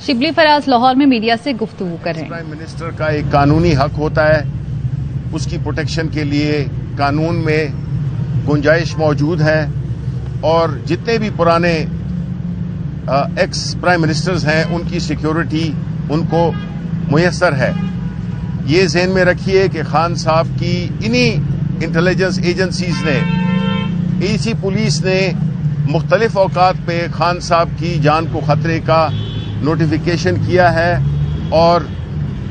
शिबली फराज लाहौर में मीडिया से गुफ्तगू कर रहे हैं। प्राइम मिनिस्टर का एक कानूनी हक होता है, उसकी प्रोटेक्शन के लिए कानून में गुंजाइश मौजूद है और जितने भी पुराने एक्स प्राइम मिनिस्टर्स हैं उनकी सिक्योरिटी उनको मुयस्सर है। ये ज़हन में रखिए कि खान साहब की इन्हीं इंटेलिजेंस एजेंसीज ने, इसी पुलिस ने मुख्तलिफ औकात पे खान साहब की जान को खतरे का नोटिफिकेशन किया है और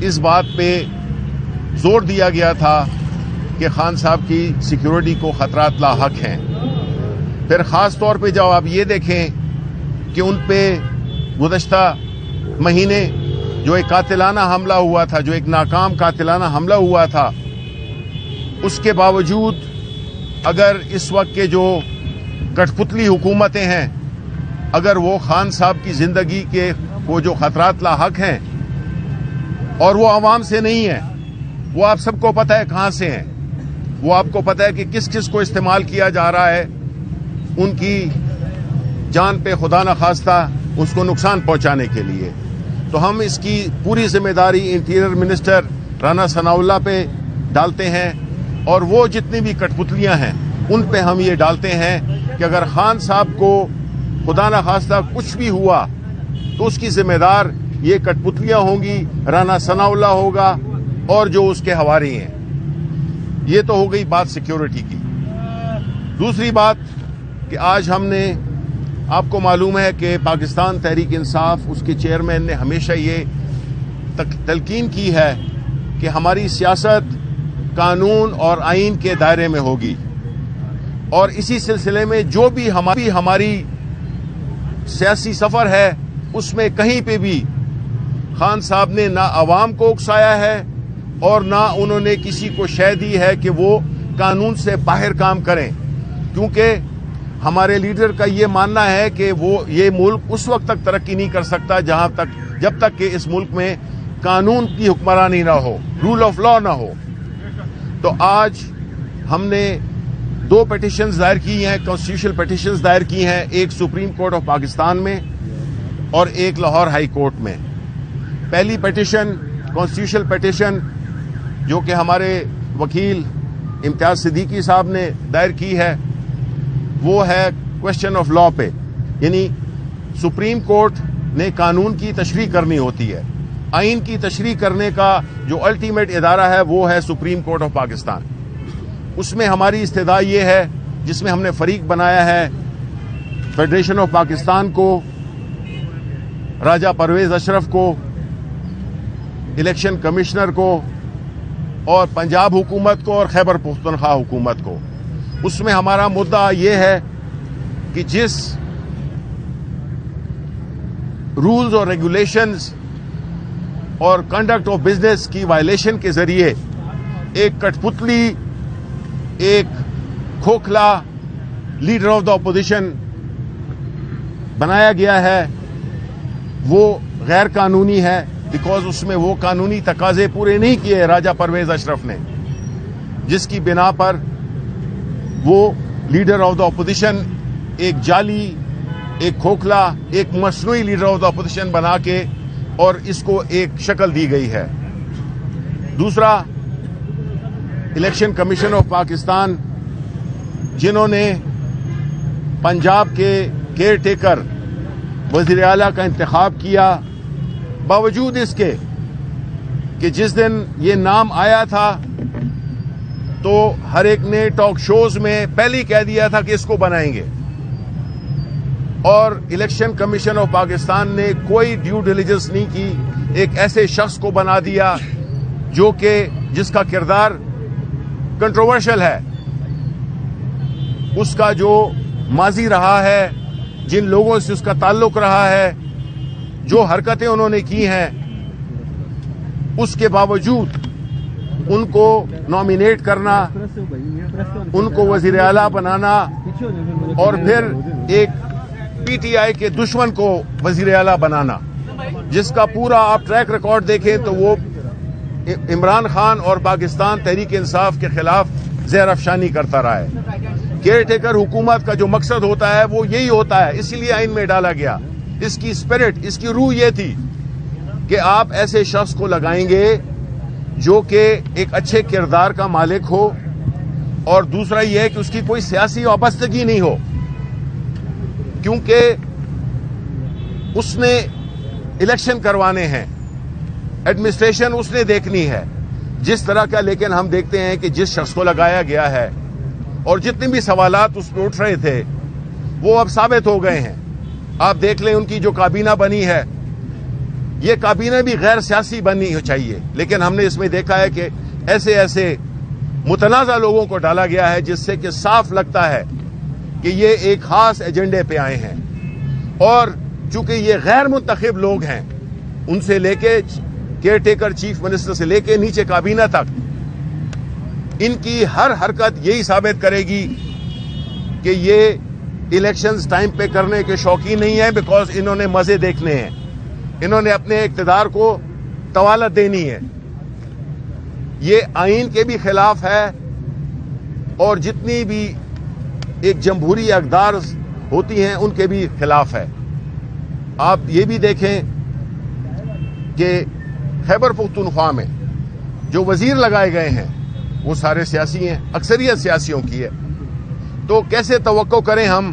इस बात पे जोर दिया गया था कि खान साहब की सिक्योरिटी को खतरात लाहक हैं। फिर ख़ास तौर पे जब आप ये देखें कि उन पे गुज़श्ता महीने जो एक कातिलाना हमला हुआ था, जो एक नाकाम कातिलाना हमला हुआ था, उसके बावजूद अगर इस वक्त के जो कठपुतली हुकूमतें हैं, अगर वो खान साहब की ज़िंदगी के वो जो खतरात लाहक हैं और वो आवाम से नहीं है, वो आप सबको पता है कहाँ से हैं, वो आपको पता है कि किस किस को इस्तेमाल किया जा रहा है उनकी जान पे खुदा न खास्ता उसको नुकसान पहुंचाने के लिए। तो हम इसकी पूरी जिम्मेदारी इंटीरियर मिनिस्टर राना सनाउल्लाह पे डालते हैं और वो जितनी भी कठपुतलियां हैं उन पे हम ये डालते हैं कि अगर खान साहब को खुदा न खास्ता कुछ भी हुआ तो उसकी जिम्मेदार ये कठपुतलियां होंगी, राना सनाउल्लाह होगा और जो उसके हवारी हैं। ये तो हो गई बात सिक्योरिटी की। दूसरी बात कि आज हमने, आपको मालूम है कि पाकिस्तान तहरीक इंसाफ, उसके चेयरमैन ने हमेशा ये तलकीन की है कि हमारी सियासत कानून और आईन के दायरे में होगी और इसी सिलसिले में जो भी हमारी सियासी सफर है उसमें कहीं पे भी खान साहब ने ना अवाम को उकसाया है और ना उन्होंने किसी को शय दी है कि वो कानून से बाहर काम करें, क्योंकि हमारे लीडर का ये मानना है कि ये मुल्क उस वक्त तक तरक्की नहीं कर सकता जब तक कि इस मुल्क में कानून की हुक्मरानी ना हो, रूल ऑफ लॉ ना हो। तो आज हमने 2 पिटिशंस दायर की हैं, कॉन्स्टिट्यूशनल पिटिशंस दायर की हैं, एक सुप्रीम कोर्ट ऑफ पाकिस्तान में और एक लाहौर हाई कोर्ट में। पहली पिटिशन, कॉन्स्टिट्यूशनल पिटिशन, जो कि हमारे वकील इम्तियाज सिद्दीकी साहब ने दायर की है, वो है क्वेश्चन ऑफ लॉ पे, यानी सुप्रीम कोर्ट ने कानून की तशरीह करनी होती है, आइन की तशरीह करने का जो अल्टीमेट इदारा है वो है सुप्रीम कोर्ट ऑफ पाकिस्तान। उसमें हमारी इस्तेदा ये है, जिसमें हमने फरीक बनाया है फेडरेशन ऑफ पाकिस्तान को, राजा परवेज अशरफ को, इलेक्शन कमिश्नर को और पंजाब हुकूमत को और खैबर पख्तूनख्वा हुकूमत को। उसमें हमारा मुद्दा ये है कि जिस रूल्स और रेगुलेशंस और कंडक्ट ऑफ बिजनेस की वायलेशन के जरिए एक कठपुतली, एक खोखला लीडर ऑफ द ऑपोजिशन बनाया गया है, वो गैर कानूनी है, बिकॉज उसमें वो कानूनी तकाजे पूरे नहीं किए राजा परवेज अशरफ ने, जिसकी बिना पर वो लीडर ऑफ द ऑपोजिशन एक जाली, एक खोखला, एक मसनूई लीडर ऑफ द ऑपोजिशन बना के और इसको एक शक्ल दी गई है। दूसरा, इलेक्शन कमीशन ऑफ पाकिस्तान, जिन्होंने पंजाब के केयर टेकर वज़ीर आला का इंतखाब किया, बावजूद इसके कि जिस दिन ये नाम आया था तो हर एक ने टॉक शोज में पहले ही कह दिया था कि इसको बनाएंगे, और इलेक्शन कमीशन ऑफ पाकिस्तान ने कोई ड्यू डिलिजेंस नहीं की, एक ऐसे शख्स को बना दिया जो कि जिसका किरदार कंट्रोवर्शियल है, उसका जो माजी रहा है, जिन लोगों से उसका ताल्लुक रहा है, जो हरकतें उन्होंने की हैं, उसके बावजूद उनको नॉमिनेट करना, उनको वजीर आला बनाना और फिर एक पीटीआई के दुश्मन को वजीर आला बनाना, जिसका पूरा आप ट्रैक रिकॉर्ड देखें तो वो इमरान खान और पाकिस्तान तहरीक इंसाफ के खिलाफ ज़हर अफशानी करता रहा है। केयर टेकर हुकूमत का जो मकसद होता है वो यही होता है, इसीलिए आइन में डाला गया। इसकी स्पिरिट, इसकी रूह ये थी कि आप ऐसे शख्स को लगाएंगे जो कि एक अच्छे किरदार का मालिक हो, और दूसरा यह है कि उसकी कोई सियासी वाबस्तगी नहीं हो, क्योंकि उसने इलेक्शन करवाने हैं, एडमिनिस्ट्रेशन उसने देखनी है जिस तरह का। लेकिन हम देखते हैं कि जिस शख्स को लगाया गया है और जितने भी सवालात उस पर उठ रहे थे वो अब साबित हो गए हैं। आप देख लें उनकी जो काबीना बनी है, ये काबीना भी गैर सियासी बननी चाहिए, लेकिन हमने इसमें देखा है कि ऐसे ऐसे मुतनाज़ा लोगों को डाला गया है जिससे कि साफ लगता है कि ये एक खास एजेंडे पे आए हैं। और चूंकि ये गैर मुंतखब लोग हैं, उनसे लेके केयर टेकर चीफ मिनिस्टर से लेके नीचे काबीना तक, इनकी हर हरकत यही साबित करेगी कि ये इलेक्शंस टाइम पे करने के शौकीन नहीं है, बिकॉज इन्होंने मजे देखने हैं, इन्होंने अपने इक्तदार को तवालत देनी है। ये आइन के भी खिलाफ है और जितनी भी एक जमहूरी अक़दार होती हैं उनके भी खिलाफ है। आप ये भी देखें कि खैबर पख्तूनख्वा में जो वजीर लगाए गए हैं वो सारे सियासी हैं, अक्सरियत सियासियों की है। तो कैसे तवक्को करें हम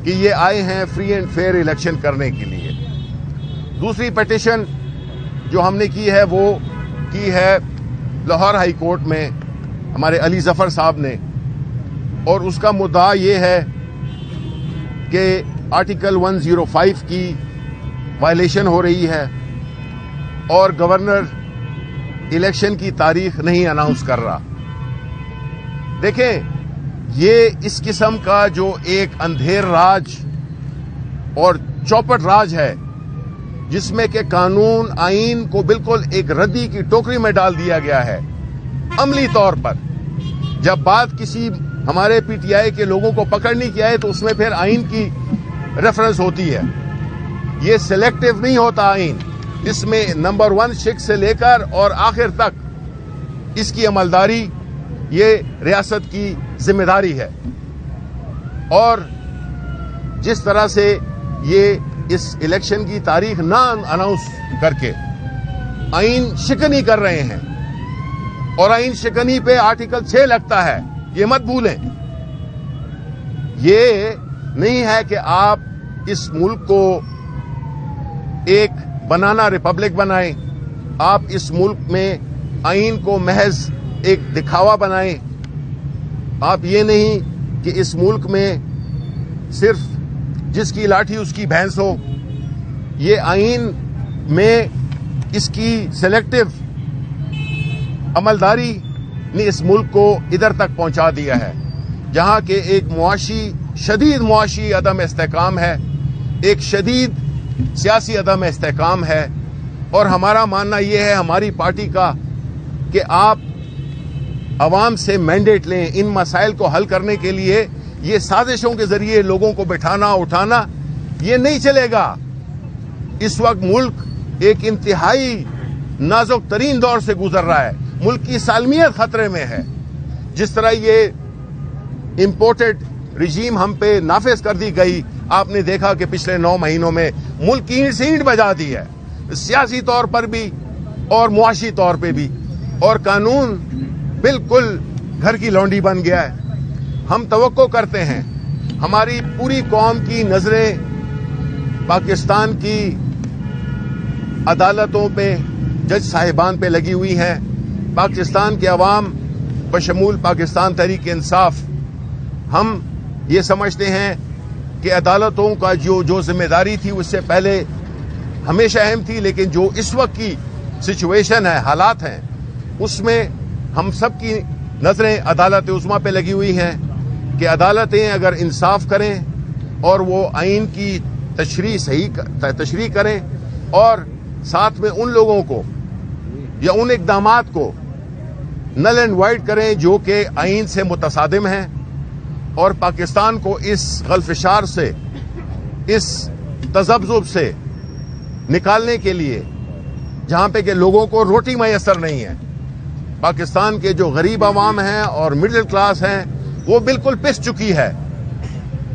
कि ये आए हैं फ्री एंड फेयर इलेक्शन करने के लिए। दूसरी पिटीशन जो हमने की है वो की है लाहौर हाई कोर्ट में हमारे अली जफर साहब ने, और उसका मुद्दा ये है कि आर्टिकल 105 की वायलेशन हो रही है और गवर्नर इलेक्शन की तारीख नहीं अनाउंस कर रहा। देखें, ये इस किस्म का जो एक अंधेर राज और चौपट राज है जिसमें कि कानून आइन को बिल्कुल एक रद्दी की टोकरी में डाल दिया गया है अमली तौर पर। जब बात किसी हमारे पीटीआई के लोगों को पकड़ने की आए तो उसमें फिर आइन की रेफरेंस होती है। ये सिलेक्टिव नहीं होता आइन, इसमें नंबर 1 शिक्स से लेकर और आखिर तक इसकी अमलदारी ये रियासत की जिम्मेदारी है। और जिस तरह से ये इस इलेक्शन की तारीख ना अनाउंस करके आइन शिकनी कर रहे हैं, और आइन शिकनी पे आर्टिकल 6 लगता है, ये मत भूलें। ये नहीं है कि आप इस मुल्क को एक बनाना रिपब्लिक बनाएं, आप इस मुल्क में आइन को महज एक दिखावा बनाएं। आप ये नहीं कि इस मुल्क में सिर्फ जिसकी लाठी उसकी भैंस हो। ये आइन में इसकी सेलेक्टिव अमलदारी ने इस मुल्क को इधर तक पहुंचा दिया है जहां के एक शदीद मुआशी अदम इस्तेकाम है, एक शदीद सियासी अदम इस्तेकाम है। और हमारा मानना यह है, हमारी पार्टी का, कि आप अवाम से मैंडेट लें इन मसाइल को हल करने के लिए। ये साजिशों के जरिए लोगों को बिठाना उठाना ये नहीं चलेगा। इस वक्त मुल्क एक इंतहाई नाजुक तरीन दौर से गुजर रहा है, मुल्क की सालमियत खतरे में है। जिस तरह ये इंपोर्टेड रिजीम हम पे नाफिज कर दी गई, आपने देखा कि पिछले 9 महीनों में मुल्क की ईंट से ईंट बजा दी है, सियासी तौर पर भी और मुआशी तौर पे भी, और कानून बिल्कुल घर की लौंडी बन गया है। हम तवक्को करते हैं, हमारी पूरी कौम की नजरें पाकिस्तान की अदालतों पे, जज साहिबान पे लगी हुई हैं। पाकिस्तान के अवाम बशमूल पाकिस्तान तहरीक इंसाफ, हम ये समझते हैं कि अदालतों का जो जिम्मेदारी थी उससे पहले हमेशा अहम थी, लेकिन जो इस वक्त की सिचुएशन है, हालात हैं, उसमें हम सब की नजरें अदालत उस्मा पे लगी हुई हैं कि अदालतें अगर इंसाफ करें और वो आइन की तशरीह करें, और साथ में उन लोगों को या उन इक़दामात को नल एंड वाइड करें जो कि आइन से मुतसादिम हैं, और पाकिस्तान को इस गल्फिशार से, इस तज़ब्ज़ुब से निकालने के लिए जहां पे कि लोगों को रोटी मैसर नहीं है। पाकिस्तान के जो गरीब आवाम हैं और मिडिल क्लास हैं वो बिल्कुल पिस चुकी है।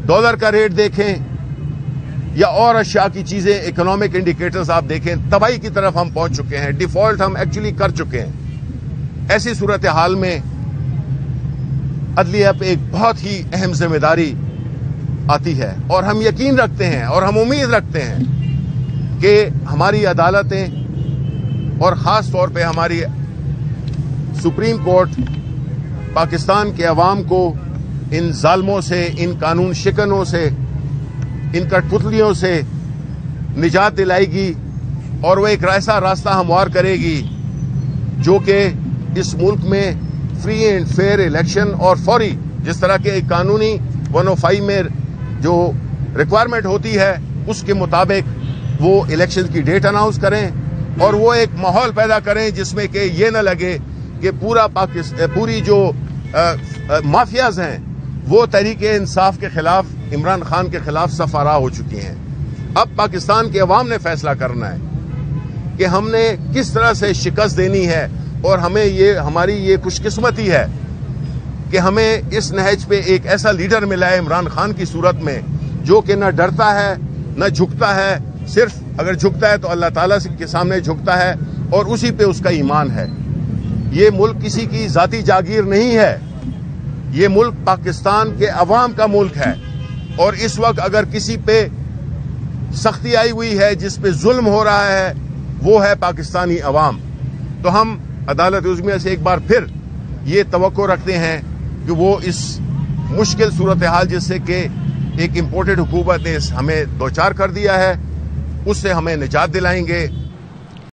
डॉलर का रेट देखें, या और अशिया की चीजें, इकोनॉमिक इंडिकेटर्स आप देखें, तबाही की तरफ हम पहुंच चुके हैं, डिफॉल्ट हम एक्चुअली कर चुके हैं। ऐसी सूरत हाल में अदलिया पे एक बहुत ही अहम जिम्मेदारी आती है और हम यकीन रखते हैं और हम उम्मीद रखते हैं कि हमारी अदालतें और ख़ास तौर पे हमारी सुप्रीम कोर्ट पाकिस्तान के अवाम को इन जालमों से, इन कानून शिकनों से, इन कठपुतलियों से निजात दिलाएगी और वो एक ऐसा रास्ता हमवार करेगी जो कि इस मुल्क में फ्री एंड फेयर इलेक्शन और फौरी, जिस तरह के एक कानूनी 105 में जो रिक्वायरमेंट होती है उसके मुताबिक वो इलेक्शन की डेट अनाउंस करें और वो एक माहौल पैदा करें जिसमें कि ये न लगे कि पूरी जो माफियाज हैं वो तहरीके इंसाफ के खिलाफ, इमरान खान के खिलाफ सफारा हो चुकी हैं। अब पाकिस्तान के अवाम ने फैसला करना है कि हमने किस तरह से शिकस्त देनी है और हमारी ये खुशकिस्मती है कि हमें इस नहज पे एक ऐसा लीडर मिला है इमरान खान की सूरत में जो कि न डरता है न झुकता है, सिर्फ अगर झुकता है तो अल्लाह ताला के सामने झुकता है और उसी पे उसका ईमान है। ये मुल्क किसी की जाती जागीर नहीं है, ये मुल्क पाकिस्तान के अवाम का मुल्क है और इस वक्त अगर किसी पे सख्ती आई हुई है, जिस पे जुल्म हो रहा है, वो है पाकिस्तानी अवाम। तो हम अदालत उज़्मा से एक बार फिर ये तवक्को रखते हैं कि वो इस मुश्किल सूरत हाल जिससे कि एक इम्पोर्टेड हुकूमत ने हमें दो चार कर दिया है, उससे हमें निजात दिलाएंगे